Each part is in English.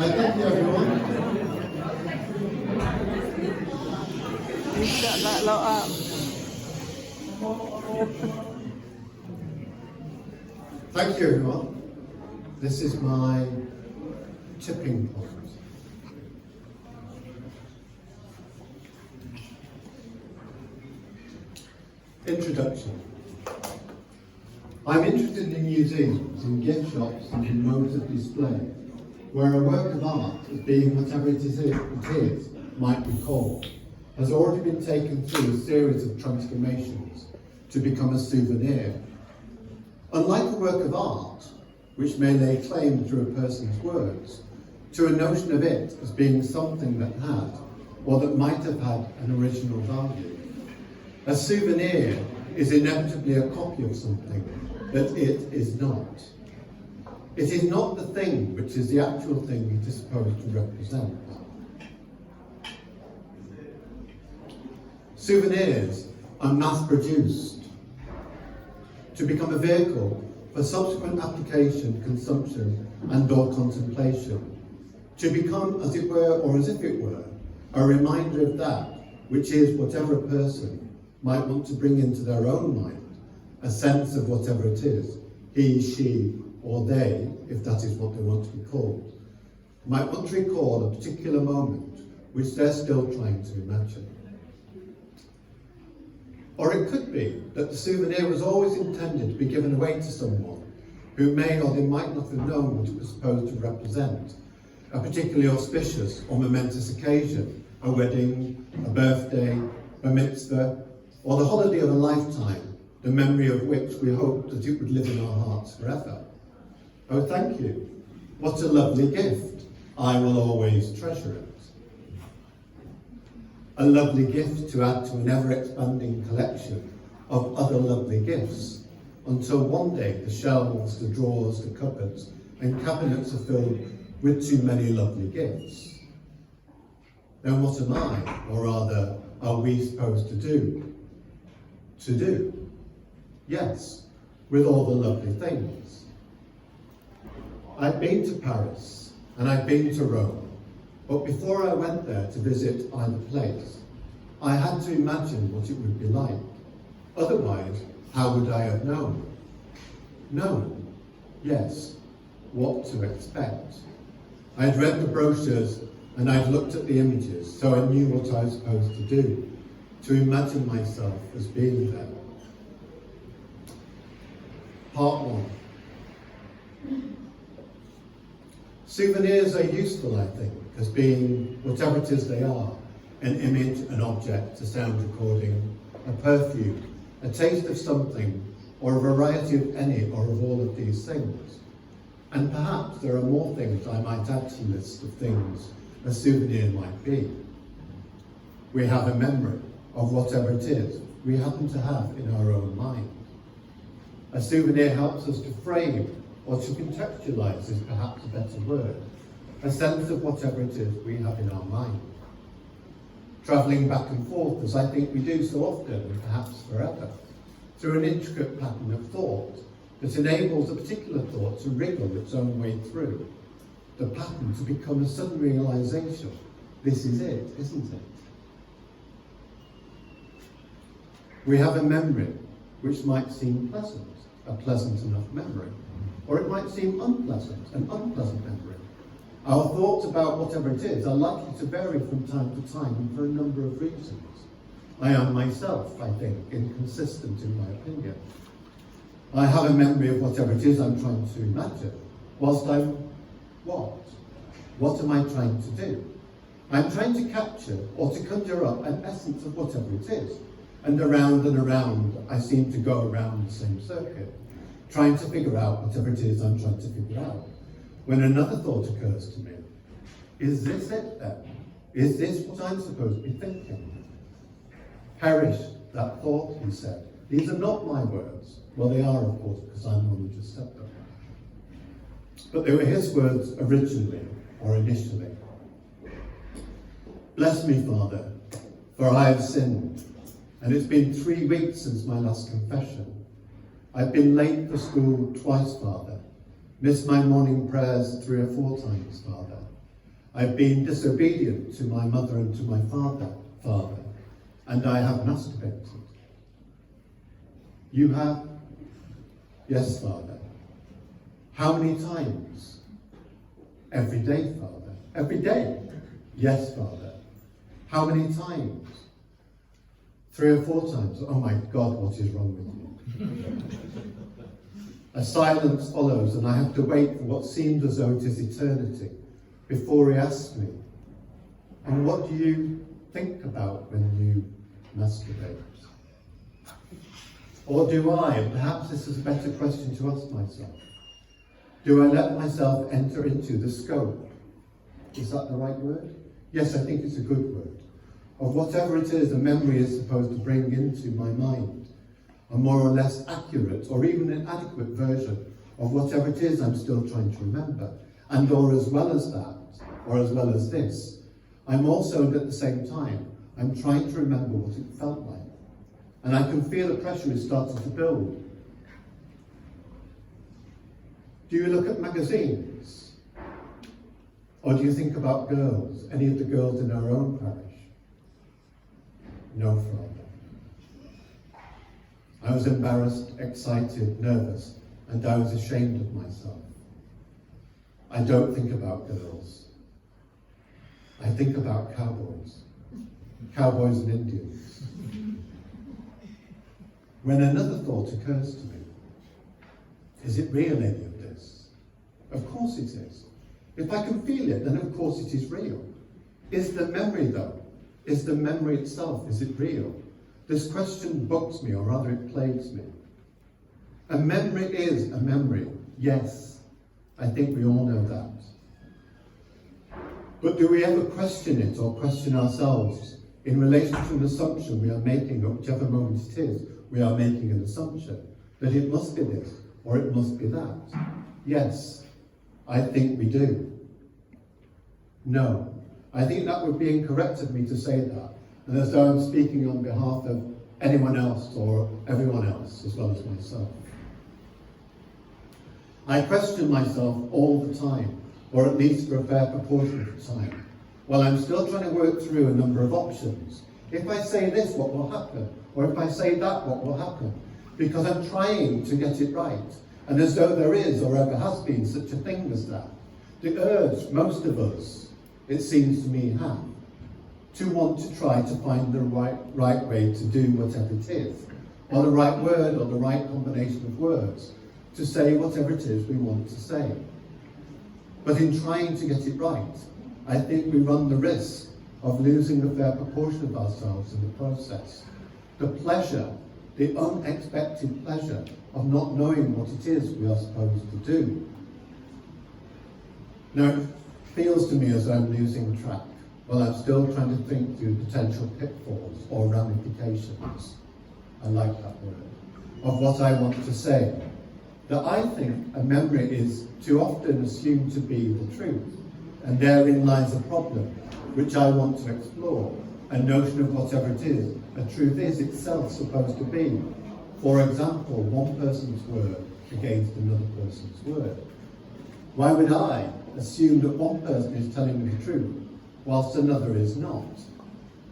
Thank you, everyone. You shut that lot up. Thank you, everyone. This is my tipping point. Introduction. I'm interested in museums, in gift shops, and in modes of display, where a work of art, as being whatever it is might be called, has already been taken through a series of transformations to become a souvenir. Unlike a work of art, which may lay claim through a person's words, to a notion of it as being something that had, or that might have had, an original value. A souvenir is inevitably a copy of something that it is not. It is not the thing which is the actual thing it is supposed to represent. Souvenirs are mass-produced to become a vehicle for subsequent application, consumption, and/or contemplation, to become, as it were, or as if it were, a reminder of that which is whatever a person might want to bring into their own mind, a sense of whatever it is, he, she, or they, if that is what they want to be called, might want to recall a particular moment which they're still trying to imagine. Or it could be that the souvenir was always intended to be given away to someone who may or they might not have known what it was supposed to represent, a particularly auspicious or momentous occasion, a wedding, a birthday, a mitzvah, or the holiday of a lifetime, the memory of which we hope that it would live in our hearts forever. Oh, thank you. What a lovely gift. I will always treasure it. A lovely gift to add to an ever-expanding collection of other lovely gifts, until one day the shelves, the drawers, the cupboards, and cabinets are filled with too many lovely gifts. Then what am I, or rather, are we supposed to do? To do? Yes, with all the lovely things. I've been to Paris, and I've been to Rome, but before I went there to visit either place, I had to imagine what it would be like. Otherwise, how would I have known? Known, yes, what to expect. I'd read the brochures and I'd looked at the images, so I knew what I was supposed to do, to imagine myself as being there. Part 1. Souvenirs are useful, I think, as being whatever it is they are: an image, an object, a sound recording, a perfume, a taste of something, or a variety of any or of all of these things. And perhaps there are more things I might add to the list of things a souvenir might be. We have a memory of whatever it is we happen to have in our own mind. A souvenir helps us to frame, or to contextualize is perhaps a better word, a sense of whatever it is we have in our mind. Travelling back and forth, as I think we do so often, and perhaps forever, through an intricate pattern of thought that enables a particular thought to wriggle its own way through, the pattern to become a sudden realization. This is it, isn't it? We have a memory which might seem pleasant, a pleasant enough memory, or it might seem unpleasant, an unpleasant memory. Our thoughts about whatever it is are likely to vary from time to time and for a number of reasons. I am myself, I think, inconsistent in my opinion. I have a memory of whatever it is I'm trying to imagine, whilst I'm what? What am I trying to do? I'm trying to capture or to conjure up an essence of whatever it is. And around I seem to go around the same circuit, trying to figure out whatever it is I'm trying to figure out. When another thought occurs to me, is this it then? Is this what I'm supposed to be thinking? Perish that thought, he said. These are not my words. Well, they are, of course, because I'm the one who just said them. But they were his words originally, or initially. Bless me, Father, for I have sinned, and it's been 3 weeks since my last confession. I've been late for school twice, Father. Missed my morning prayers 3 or 4 times, Father. I've been disobedient to my mother and to my father, and I have masturbated. You have? Yes, Father. How many times? Every day, Father. Every day? Yes, Father. How many times? 3 or 4 times. Oh my God, what is wrong with you? A silence follows, and I have to wait for what seemed as though it is eternity before he asks me, and what do you think about when you masturbate? Or do I, and perhaps this is a better question to ask myself, do I let myself enter into the scope? Is that the right word? Yes, I think it's a good word. Of whatever it is the memory is supposed to bring into my mind, a more or less accurate or even inadequate version of whatever it is I'm still trying to remember. And or as well as that, or as well as this, I'm also, at the same time, I'm trying to remember what it felt like. And I can feel the pressure is starting to build. Do you look at magazines? Or do you think about girls, any of the girls in our own parish? No, Father. I was embarrassed, excited, nervous, and I was ashamed of myself. I don't think about girls. I think about cowboys and Indians. When another thought occurs to me, is it real, any of this? Of course it is. If I can feel it, then of course it is real. Is the memory though? Is the memory itself, is it real? This question bugs me, or rather it plagues me. A memory is a memory, yes. I think we all know that. But do we ever question it or question ourselves in relation to an assumption we are making at whichever moment it is? We are making an assumption that it must be this or it must be that. Yes, I think we do. No, I think that would be incorrect of me to say that, and as though I'm speaking on behalf of anyone else or everyone else as well as myself. I question myself all the time, or at least for a fair proportion of the time, while I'm still trying to work through a number of options. If I say this, what will happen? Or if I say that, what will happen? Because I'm trying to get it right. And as though there is or ever has been such a thing as that, the urge most of us, it seems to me, have to want to try to find the right way to do whatever it is, or the right word or the right combination of words to say whatever it is we want to say. But in trying to get it right, I think we run the risk of losing a fair proportion of ourselves in the process. The pleasure, the unexpected pleasure of not knowing what it is we are supposed to do. Now, it feels to me as though I'm losing track, while I'm still trying to think through potential pitfalls or ramifications, I like that word, of what I want to say. That I think a memory is too often assumed to be the truth, and therein lies a problem, which I want to explore. A notion of whatever it is, a truth is itself supposed to be. For example, one person's word against another person's word. Why would I assume that one person is telling me the truth, whilst another is not?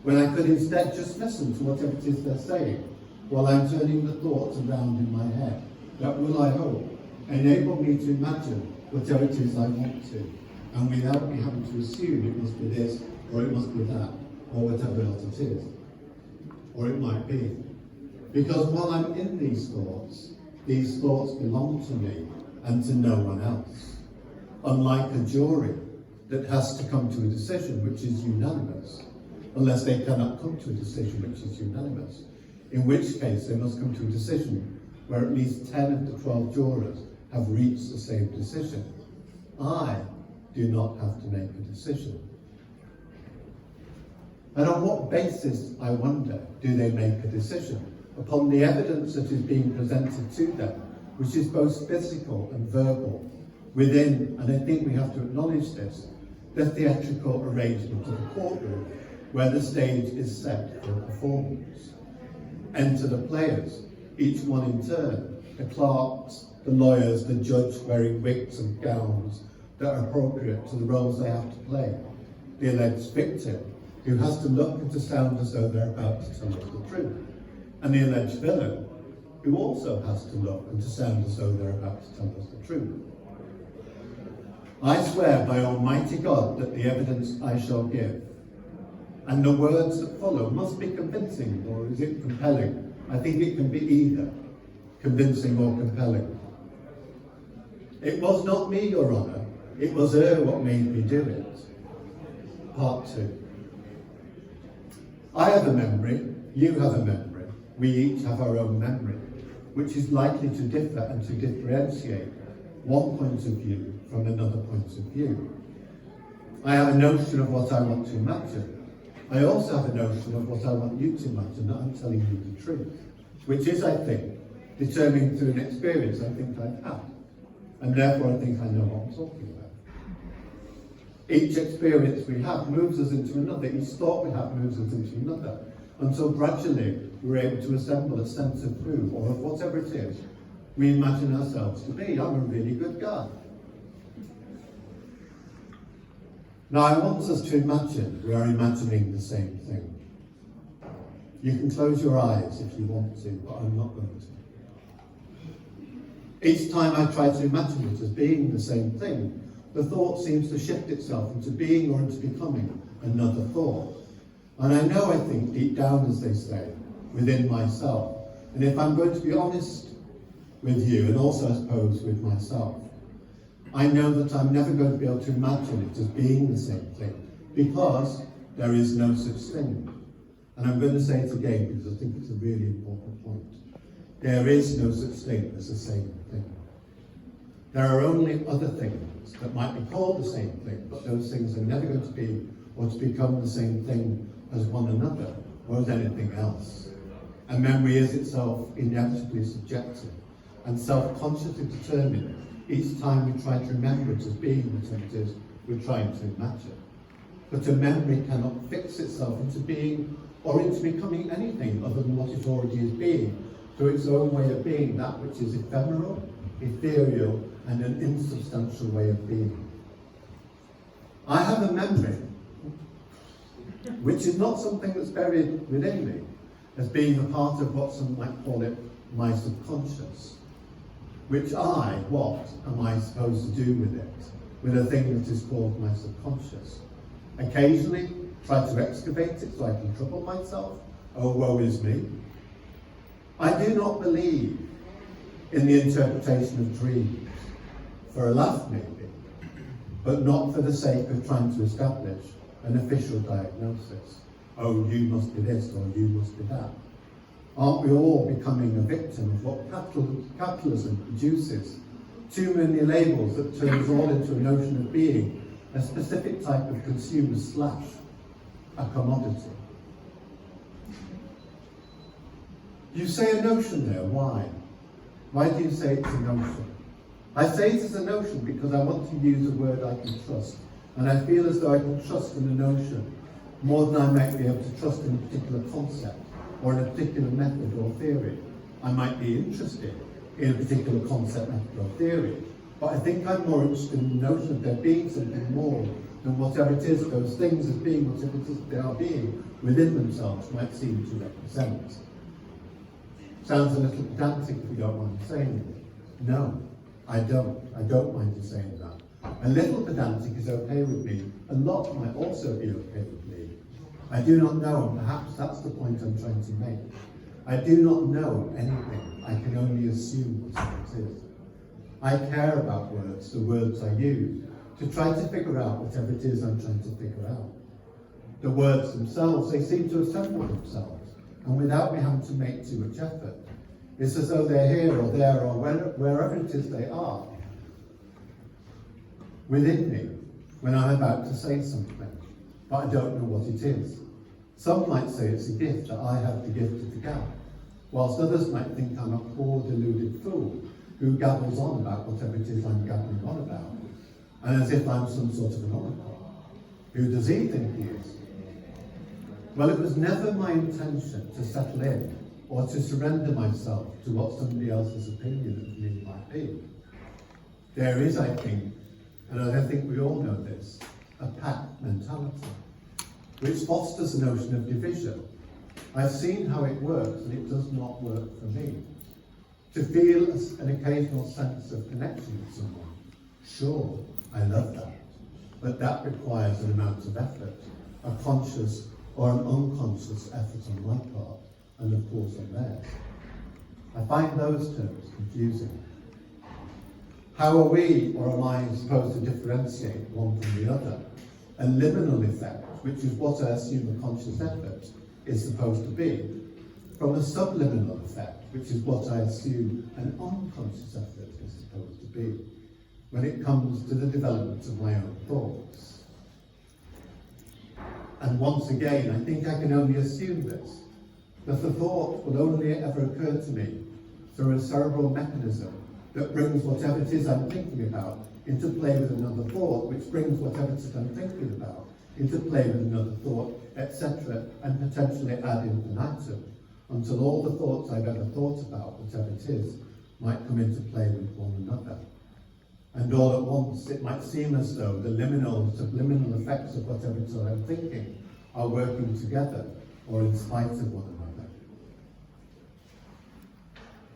When I could instead just listen to whatever it is they're saying, while I'm turning the thoughts around in my head, that will, I hope, enable me to imagine whatever it is I want to, and without me having to assume it must be this, or it must be that, or whatever else it is, or it might be. Because while I'm in these thoughts belong to me and to no one else. Unlike a jury that has to come to a decision which is unanimous, unless they cannot come to a decision which is unanimous, in which case they must come to a decision where at least 10 of the 12 jurors have reached the same decision. I do not have to make a decision. And on what basis, I wonder, do they make a decision? Upon the evidence that is being presented to them, which is both physical and verbal, within, and I think we have to acknowledge this, the theatrical arrangement of the courtroom, where the stage is set for a performance. Enter the players, each one in turn, the clerks, the lawyers, the judge wearing wigs and gowns that are appropriate to the roles they have to play. the alleged victim, who has to look and to sound as though they're about to tell us the truth, and the alleged villain, who also has to look and to sound as though they're about to tell us the truth. I swear by Almighty God that the evidence I shall give, and the words that follow, must be convincing, or is it compelling? I think it can be either convincing or compelling. It was not me, Your Honour, it was her what made me do it. Part 2. I have a memory, you have a memory, we each have our own memory, which is likely to differ and to differentiate one point of view from another point of view. I have a notion of what I want to imagine. I also have a notion of what I want you to imagine, that I'm telling you the truth, which is, I think, determined through an experience I think I've had, and therefore I think I know what I'm talking about. Each experience we have moves us into another, each thought we have moves us into another, until gradually we're able to assemble a sense of who, or of whatever it is, we imagine ourselves to be. I'm a really good guy. Now I want us to imagine we are imagining the same thing. You can close your eyes if you want to, but I'm not going to. Each time I try to imagine it as being the same thing, the thought seems to shift itself into being or into becoming another thought. And I know, I think, deep down, as they say, within myself, and if I'm going to be honest with you, and also, I suppose, with myself, I know that I'm never going to be able to imagine it as being the same thing, because there is no such thing. And I'm going to say it again, because I think it's a really important point. There is no such thing as the same thing. There are only other things that might be called the same thing, but those things are never going to be or to become the same thing as one another or as anything else. And memory is itself inevitably subjective and self-consciously determined each time we try to remember it as being what it is we're trying to imagine. But a memory cannot fix itself into being or into becoming anything other than what it already is being, through its own way of being, that which is ephemeral, ethereal, and an insubstantial way of being. I have a memory, which is not something that's buried within me, as being a part of what some might call it my subconscious. Which what am I supposed to do with it, with a thing that is called my subconscious? Occasionally, try to excavate it so I can trouble myself. Oh, woe is me. I do not believe in the interpretation of dreams, for a laugh maybe, but not for the sake of trying to establish an official diagnosis. Oh, you must be this, or you must be that. Aren't we all becoming a victim of what capitalism produces? Too many labels that turn us all into a notion of being a specific type of consumer / a commodity. You say a notion there, why? Why do you say it's a notion? I say it as a notion because I want to use a word I can trust, and I feel as though I can trust in a notion more than I might be able to trust in a particular concept or in a particular method or theory. I might be interested in a particular concept, method or theory, but I think I'm more interested in the notion of there being something more than whatever it is those things as being, whatever it is they are being within themselves might seem to represent. Sounds a little pedantic if you don't mind saying it. No, I don't. I don't mind you saying that. A little pedantic is okay with me. A lot might also be okay with me. I do not know, and perhaps that's the point I'm trying to make. I do not know anything. I can only assume what it is. I care about words, the words I use, to try to figure out whatever it is I'm trying to figure out. The words themselves, they seem to assemble themselves, and without me having to make too much effort. It's as though they're here or there or wherever it is they are, within me, when I'm about to say something, but I don't know what it is. Some might say it's a gift, that I have the gift of the gab, whilst others might think I'm a poor deluded fool who gabbles on about whatever it is I'm gabbling on about, and as if I'm some sort of an oracle. Who does he think he is? Well, it was never my intention to settle in or to surrender myself to what somebody else's opinion of me might be. There is, I think, and I think we all know this, a pack mentality, which fosters a notion of division. I've seen how it works, and it does not work for me. To feel an occasional sense of connection with someone, sure, I love that, but that requires an amount of effort, a conscious or an unconscious effort on my part, and of course on theirs. I find those terms confusing. How are we, or am I, supposed to differentiate one from the other? A liminal effect, which is what I assume a conscious effort is supposed to be, from a subliminal effect, which is what I assume an unconscious effort is supposed to be, when it comes to the development of my own thoughts. And once again, I think I can only assume this, that the thought will only ever occur to me through a cerebral mechanism that brings whatever it is I'm thinking about into play with another thought, which brings whatever it is I'm thinking about into play with another thought, etc., and potentially ad infinitum, until all the thoughts I've ever thought about, whatever it is, might come into play with one another. And all at once, it might seem as though the liminal, subliminal effects of whatever it is I'm thinking are working together, or in spite of one another.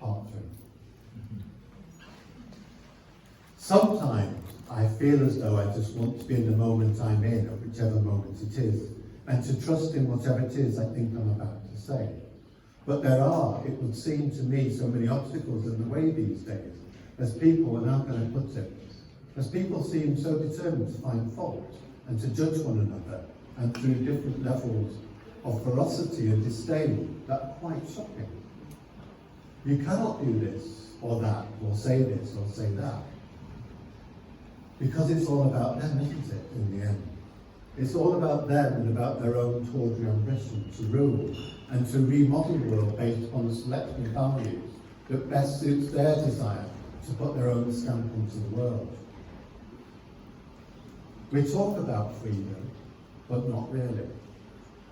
Part 3. Sometimes I feel as though I just want to be in the moment I'm in, or whichever moment it is, and to trust in whatever it is I think I'm about to say. But there are, it would seem to me, so many obstacles in the way these days, as people, and how can I put it, as people seem so determined to find fault and to judge one another, and through different levels of ferocity and disdain that are quite shocking. You cannot do this or that, or say this or say that, because it's all about them, isn't it, in the end? It's all about them and about their own tawdry ambition to rule and to remodel the world based on the selection of values that best suits their desire to put their own stamp onto the world. We talk about freedom, but not really.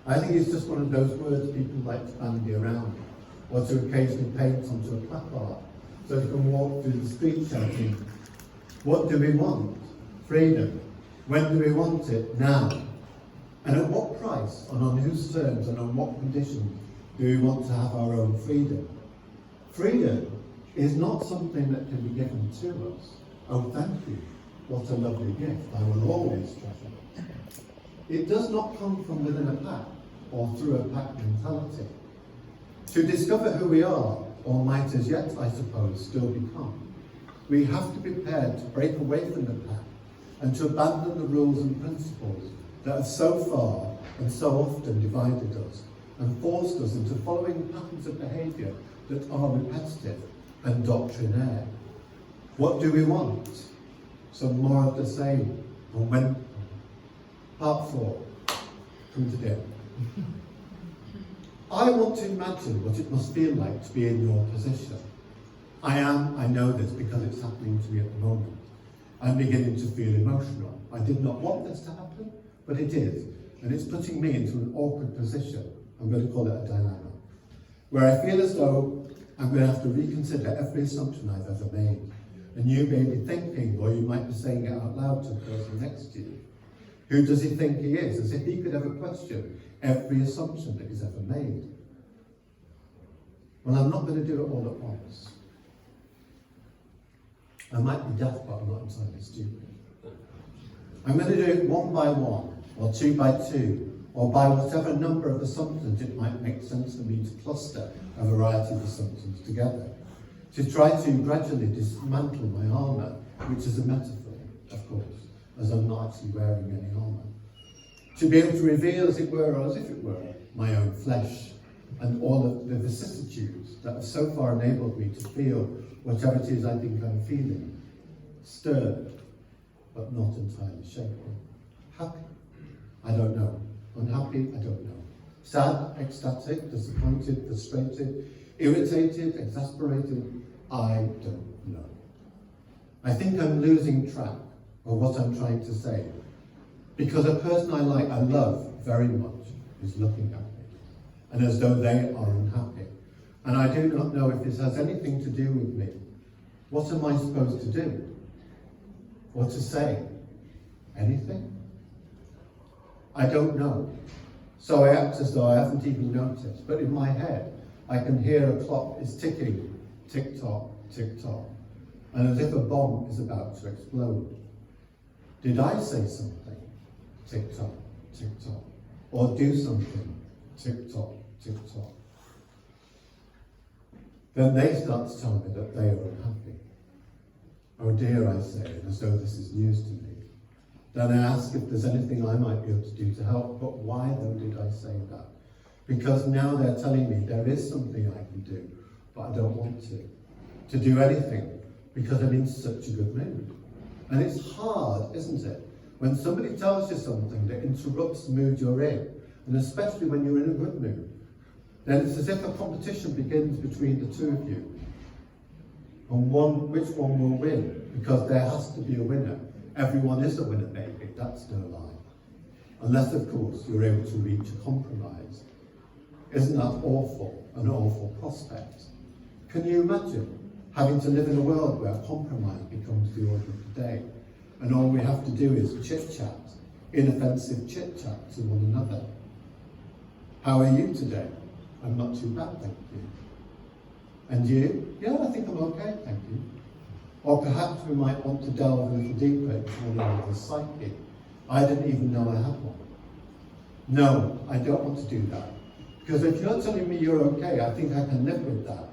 I think it's just one of those words people like to bandy around, or to occasionally paint onto a placard, so you can walk through the street shouting, what do we want? Freedom. When do we want it? Now. And at what price, and on whose terms, and on what conditions do we want to have our own freedom? Freedom is not something that can be given to us. Oh, thank you. What a lovely gift. I will always treasure it. It does not come from within a pack, or through a pack mentality. To discover who we are, or might as yet, I suppose, still become, we have to be prepared to break away from the pack and to abandon the rules and principles that have so far and so often divided us and forced us into following patterns of behaviour that are repetitive and doctrinaire. What do we want? Some more of the same. And when part 4, come to the end. I want to imagine what it must feel like to be in your position. I know this because it's happening to me at the moment. I'm beginning to feel emotional. I did not want this to happen, but it is. And it's putting me into an awkward position. I'm going to call it a dilemma, where I feel as though I'm going to have to reconsider every assumption I've ever made. And you may be thinking, or you might be saying it out loud to the person next to you, who does he think he is? As if he could ever question every assumption that he's ever made. Well, I'm not going to do it all at once. I might be deaf, but I'm not entirely stupid. I'm going to do it one by one, or two by two, or by whatever number of assumptions it might make sense for me to cluster a variety of assumptions together, to try to gradually dismantle my armour, which is a metaphor, of course, as I'm not actually wearing any armour, to be able to reveal, as it were, or as if it were, my own flesh, and all of the vicissitudes that have so far enabled me to feel whatever it is I think I'm feeling, stirred, but not entirely shaken. Happy? I don't know. Unhappy? I don't know. Sad, ecstatic, disappointed, frustrated, irritated, exasperated? I don't know. I think I'm losing track of what I'm trying to say, because a person I love very much, is looking at me, and as though they are unhappy. And I do not know if this has anything to do with me. What am I supposed to do? Or to say? Anything? I don't know. So I act as though I haven't even noticed, but in my head, I can hear a clock is ticking, tick-tock, tick-tock, and as if a bomb is about to explode. Did I say something? Tick-tock, tick-tock. Or do something? Tick-tock, tick-tock. Then they start to tell me that they are unhappy. Oh dear, I say, as though this is news to me. Then I ask if there's anything I might be able to do to help, but why though did I say that? Because now they're telling me there is something I can do, but I don't want to do anything, because I'm in such a good mood. And it's hard, isn't it, when somebody tells you something that interrupts the mood you're in, and especially when you're in a good mood, then it's as if a competition begins between the two of you, and which one will win, because there has to be a winner. Everyone is a winner, maybe, that's no lie. Unless, of course, you're able to reach a compromise. Isn't that awful, an awful prospect? Can you imagine having to live in a world where compromise becomes the order of the day, and all we have to do is chit-chat, inoffensive chit-chat to one another? How are you today? I'm not too bad, thank you. And you? Yeah, I think I'm okay, thank you. Or perhaps we might want to delve a little deeper into one another's psyche. I didn't even know I had one. No, I don't want to do that. Because if you're telling me you're okay, I think I can live with that.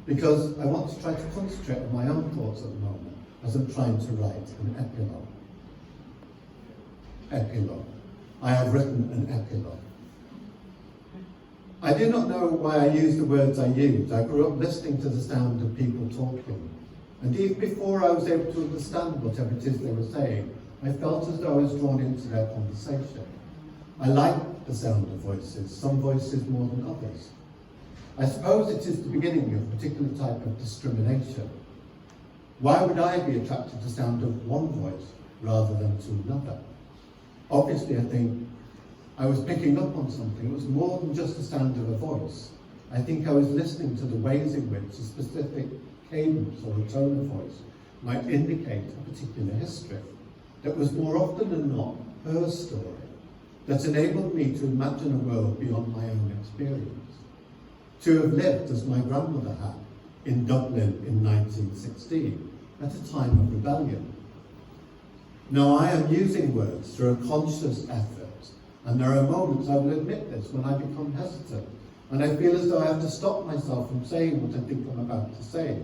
Because I want to try to concentrate on my own thoughts at the moment as I'm trying to write an epilogue. Epilogue. I have written an epilogue. I do not know why I use the words I use. I grew up listening to the sound of people talking. And even before I was able to understand whatever it is they were saying, I felt as though I was drawn into their conversation. I like the sound of voices, some voices more than others. I suppose it is the beginning of a particular type of discrimination. Why would I be attracted to the sound of one voice rather than to another? Obviously, I think I was picking up on something. It was more than just the sound of a voice. I think I was listening to the ways in which a specific cadence or a tone of voice might indicate a particular history that was more often than not her story, that enabled me to imagine a world beyond my own experience, to have lived as my grandmother had in Dublin in 1916 at a time of rebellion. Now I am using words through a conscious effort, and there are moments, I will admit this, when I become hesitant and I feel as though I have to stop myself from saying what I think I'm about to say.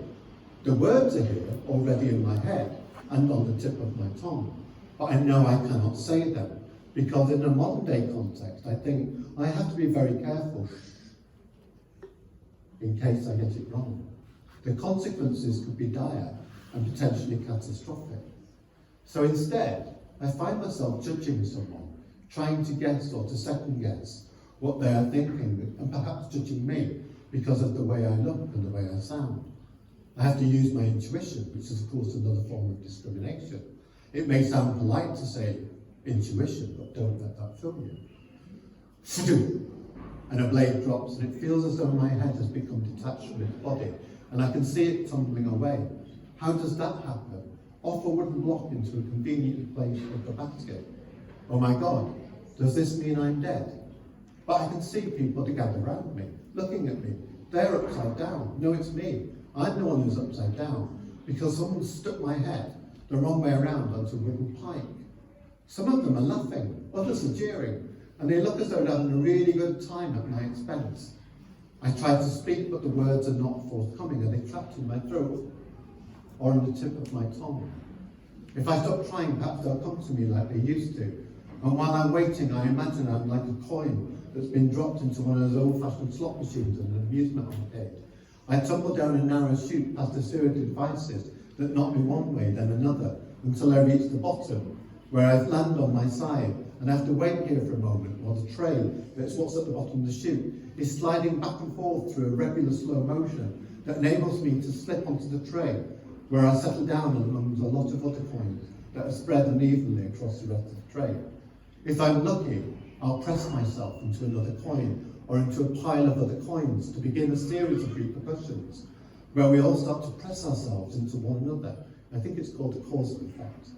The words are here, already in my head and on the tip of my tongue, but I know I cannot say them, because in a modern day context, I think I have to be very careful in case I get it wrong. The consequences could be dire and potentially catastrophic. So instead, I find myself judging someone, trying to guess or to second guess what they are thinking, and perhaps judging me because of the way I look and the way I sound. I have to use my intuition, which is of course another form of discrimination. It may sound polite to say intuition, but don't let that fool you. And a blade drops, and it feels as though my head has become detached from its body, and I can see it tumbling away. How does that happen? Off a wooden block into a conveniently placed rubber basket. Oh my God, does this mean I'm dead? But I can see people gather around me, looking at me. They're upside down. No, it's me. I'm the one who's upside down, because someone stuck my head the wrong way around onto a wooden pike. Some of them are laughing, others are jeering, and they look as though they're having a really good time at my expense. I try to speak, but the words are not forthcoming. Are they trapped in my throat or on the tip of my tongue? If I stop trying, perhaps they'll come to me like they used to. And while I'm waiting, I imagine I'm like a coin that's been dropped into one of those old-fashioned slot machines in an amusement arcade. I tumble down a narrow chute past a series of devices that knock me one way, then another, until I reach the bottom, where I land on my side, and I have to wait here for a moment while the tray, that's what's at the bottom of the chute, is sliding back and forth through a regular slow motion that enables me to slip onto the tray, where I settle down among a lot of other coins that are spread unevenly across the rest of the tray. If I'm lucky, I'll press myself into another coin or into a pile of other coins to begin a series of repercussions where we all start to press ourselves into one another. I think it's called a causal effect.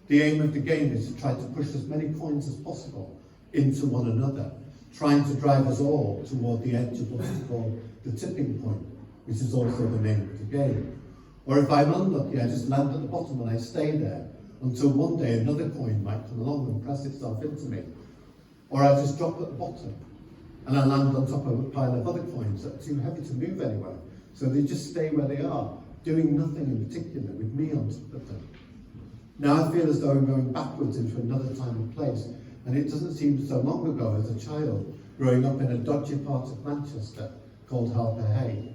The aim of the game is to try to push as many coins as possible into one another, trying to drive us all toward the edge of what is called the tipping point, which is also the name of the game. Or if I'm unlucky, I just land at the bottom and I stay there until one day another coin might come along and press itself into me. Or I just drop at the bottom and I land on top of a pile of other coins that are too heavy to move anywhere. So they just stay where they are, doing nothing in particular with me on top of them. Now I feel as though I'm going backwards into another time and place, and it doesn't seem so long ago as a child growing up in a dodgy part of Manchester called Harper Hay,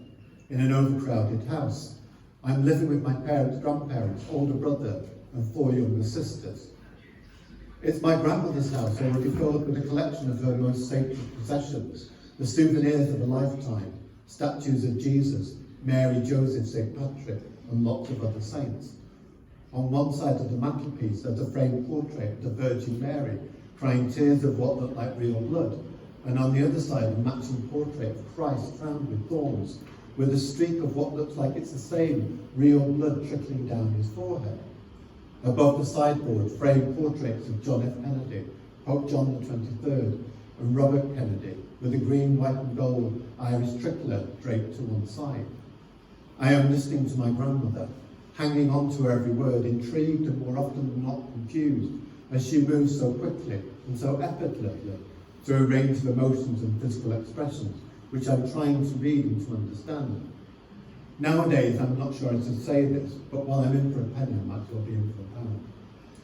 in an overcrowded house. I'm living with my parents, grandparents, older brother and 4 younger sisters. It's my grandmother's house, already filled with a collection of her most sacred possessions, the souvenirs of a lifetime, statues of Jesus, Mary, Joseph, St. Patrick, and lots of other saints. On one side of the mantelpiece, there's a framed portrait of the Virgin Mary, crying tears of what looked like real blood, and on the other side, a matching portrait of Christ crowned with thorns, with a streak of what looks like it's the same real blood trickling down his forehead. Above the sideboard, framed portraits of John F. Kennedy, Pope John XXIII, and Robert Kennedy, with a green, white and gold Irish tricolor draped to one side. I am listening to my grandmother, hanging on to every word, intrigued and more often than not confused, as she moves so quickly and so effortlessly through a range of emotions and physical expressions, which I'm trying to read and to understand. Nowadays, I'm not sure I should say this, but while I'm in for a penny, I might as well be in for a pound.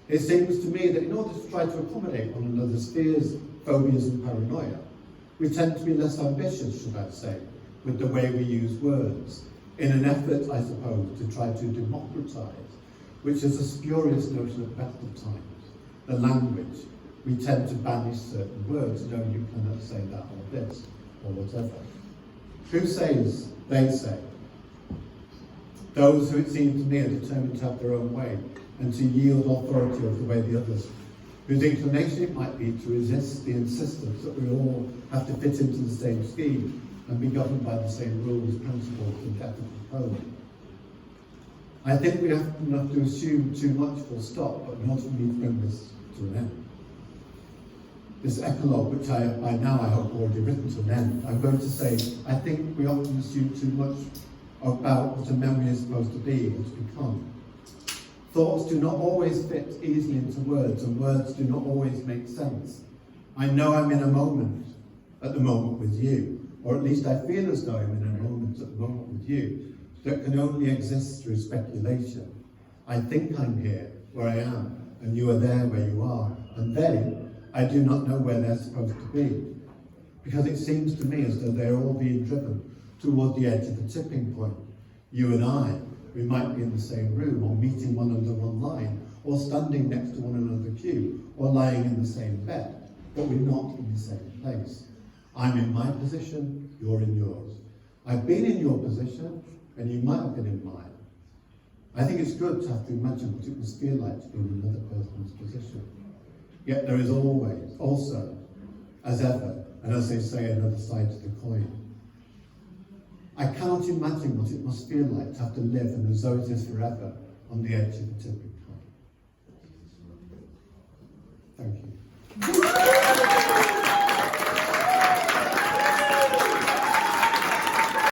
It seems to me that in order to try to accommodate one another's fears, phobias and paranoia, we tend to be less ambitious, should I say, with the way we use words, in an effort, I suppose, to try to democratize, which is a spurious notion at best of times, the language. We tend to banish certain words. No, you cannot say that or this, or whatever. Who says? They say. Those who, it seems to me, are determined to have their own way and to yield authority over the way the others, whose inclination it might be to resist the insistence that we all have to fit into the same scheme and be governed by the same rules, principles, and ethical code. I think we have not to assume too much full stop, but not to bring this to an end. This eclogue, which I, by now I hope already written to an end, I'm going to say, I think we often assume too much about what a memory is supposed to be or to become. Thoughts do not always fit easily into words, and words do not always make sense. I know I'm in a moment, at the moment with you, or at least I feel as though I'm in a moment at the moment with you, that can only exist through speculation. I think I'm here, where I am, and you are there where you are, and they, I do not know where they're supposed to be, because it seems to me as though they're all being driven toward the edge of a tipping point. You and I, we might be in the same room, or meeting one under one line, or standing next to one another queue, or lying in the same bed, but we're not in the same place. I'm in my position, you're in yours. I've been in your position, and you might have been in mine. I think it's good to have to imagine what it must feel like to be in another person's position. Yet there is always, also, as ever, and as they say, another side to the coin. I cannot imagine what it must feel like to have to live, and as though it is forever, on the edge of a tipping point. Thank you.